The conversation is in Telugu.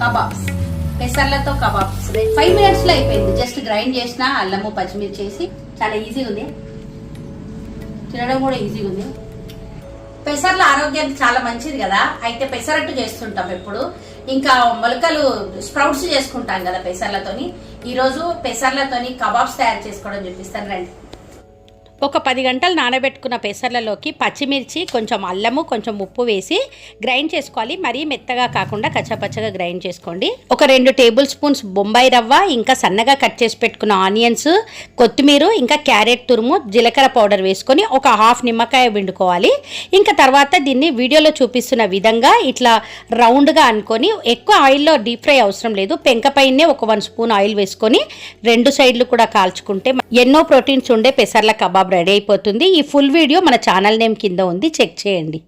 కబాబ్స్, పెసర్లతో కబాబ్స్ 5 minutes లో అయిపోయింది. జస్ట్ గ్రైండ్ చేసిన అల్లము పచ్చిమిర్చి చేసి చాలా ఈజీగా ఉంది, తినడం కూడా ఈజీగా ఉంది. పెసర్ల ఆరోగ్యానికి చాలా మంచిది కదా, అయితే పెసరట్టు చేస్తుంటాం ఎప్పుడు. ఇంకా మొలకలు స్ప్రౌట్స్ చేసుకుంటాం కదా పెసర్లతోని. ఈరోజు పెసర్లతోని కబాబ్స్ తయారు చేసుకోవడం చూపిస్తాను రండి. ఒక 10 గంటలు నానబెట్టుకున్న పెసర్లలోకి పచ్చిమిర్చి, కొంచెం అల్లము, కొంచెం ఉప్పు వేసి గ్రైండ్ చేసుకోవాలి. మరీ మెత్తగా కాకుండా కచ్చాపచ్చగా గ్రైండ్ చేసుకోండి. ఒక 2 టేబుల్ స్పూన్స్ బొంబాయి రవ్వ, ఇంకా సన్నగా కట్ చేసి పెట్టుకున్న ఆనియన్స్, కొత్తిమీర, ఇంకా క్యారెట్ తురుము, జీలకర్ర పౌడర్ వేసుకొని ఒక హాఫ్ నిమ్మకాయ పిండుకోవాలి. ఇంకా తర్వాత దీన్ని వీడియోలో చూపిస్తున్న విధంగా ఇట్లా రౌండ్గా అనుకొని, ఎక్కువ ఆయిల్లో డీప్ ఫ్రై అవసరం లేదు, పెంకపైనే ఒక 1 స్పూన్ ఆయిల్ వేసుకొని 2 సైడ్లు కూడా కాల్చుకుంటే ఎన్నో ప్రోటీన్స్ ఉండే పెసర్ల కబాబ్ రెడీ అయిపోతుంది. ఈ ఫుల్ వీడియో మన ఛానల్ నేమ్ కింద ఉంది, చెక్ చేయండి.